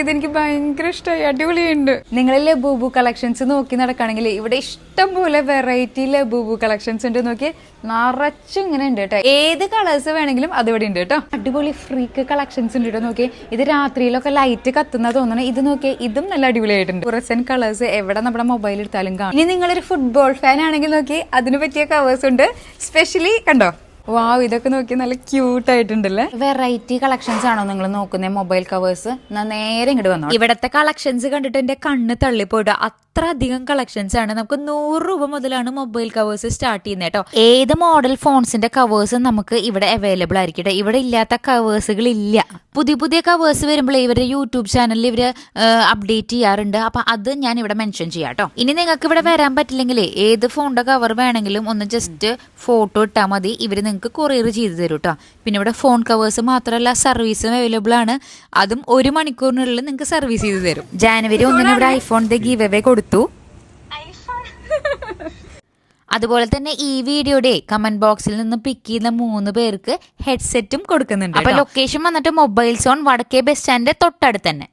ഇതെനിക്ക് ഭയങ്കര ഇഷ്ടമായി, അടിപൊളിയുണ്ട്. നിങ്ങൾ ലബൂബു കളക്ഷൻസ് നോക്കി നടക്കുകയാണെങ്കിൽ ഇവിടെ ഇഷ്ടം പോലെ വെറൈറ്റി ലബൂബു കളക്ഷൻസ് ഉണ്ട്. നോക്കി നിറച്ചും ഇങ്ങനെ ഉണ്ട് കേട്ടോ. ഏത് കളേഴ്സ് വേണമെങ്കിലും അതിവിടെ ഉണ്ട് കേട്ടോ. അടിപൊളി ഫ്രീക്ക് കളക്ഷൻസ് ഉണ്ട് കേട്ടോ. നോക്കി ഇത് രാത്രിയിലൊക്കെ ലൈറ്റ് കത്തുന്ന തോന്നണം. ഇത് നോക്കി ഇതും നല്ല അടിപൊളിയായിട്ടുണ്ട്. ഫ്ലൂറസെന്റ് കളേഴ്സ് എവിടെ നമ്മുടെ മൊബൈൽ എടുത്താലും കാണും. ഇനി നിങ്ങളൊരു ഫുട്ബോൾ ഫാൻ ആണെങ്കിൽ നോക്കി അതിന് പറ്റിയ കവേഴ്സ് ഉണ്ട്. സ്പെഷ്യലി കണ്ടോ, വാവ്, ഇതൊക്കെ നോക്കി നല്ല ക്യൂട്ട് ആയിട്ടുണ്ടല്ലേ. വെറൈറ്റി കളക്ഷൻസ് ആണോ നിങ്ങൾ നോക്കുന്നത്? മൊബൈൽ കവേഴ്സ് നേരെ ഇങ്ങോട്ട് വന്നോ. ഇവിടത്തെ കളക്ഷൻസ് കണ്ടിട്ട് എന്റെ കണ്ണ് തള്ളിപ്പോയിട്ട് അത്ര അധികം കളക്ഷൻസ് ആണ്. നമുക്ക് 100 രൂപ മുതലാണ് മൊബൈൽ കവേഴ്സ് സ്റ്റാർട്ട് ചെയ്യുന്നത് കേട്ടോ. ഏത് മോഡൽ ഫോൺസിന്റെ കവേഴ്സും നമുക്ക് ഇവിടെ അവൈലബിൾ ആയിരിക്കും. ഇവിടെ ഇല്ലാത്ത കവേഴ്സുകൾ ഇല്ല. പുതിയ പുതിയ കവേഴ്സ് വരുമ്പോൾ ഇവരുടെ യൂട്യൂബ് ചാനലിൽ ഇവര് അപ്ഡേറ്റ് ചെയ്യാറുണ്ട്. അപ്പൊ അത് ഞാൻ ഇവിടെ മെൻഷൻ ചെയ്യാം കേട്ടോ. ഇനി നിങ്ങൾക്ക് ഇവിടെ വരാൻ പറ്റില്ലെങ്കിൽ ഏത് ഫോണിന്റെ കവർ വേണമെങ്കിലും ഒന്ന് ജസ്റ്റ് ഫോട്ടോ ഇട്ടാൽ മതി, ഇവര് നിങ്ങൾക്ക് കൊറിയർ ചെയ്ത് തരും കേട്ടോ. പിന്നെ ഇവിടെ ഫോൺ കവേഴ്സ് മാത്രമല്ല സർവീസും അവൈലബിൾ ആണ്. അതും 1 മണിക്കൂറിനുള്ളിൽ നിങ്ങൾക്ക് സർവീസ് ചെയ്ത് തരും. ജാനുവരി 1 ഇവിടെ ഐഫോണിന്റെ ഗീവ് അവേ കൊടുത്തു. അതുപോലെ തന്നെ ഈ വീഡിയോയുടെ കമന്റ് ബോക്സിൽ നിന്ന് പിക്ക് ചെയ്യുന്ന 3 പേർക്ക് ഹെഡ്സെറ്റും കൊടുക്കുന്നുണ്ട്. അപ്പൊ ലൊക്കേഷൻ വന്നിട്ട് മൊബൈൽ സോൺ വടക്കേ ബസ് സ്റ്റാൻഡിന്റെ തൊട്ടടുത്ത് തന്നെ.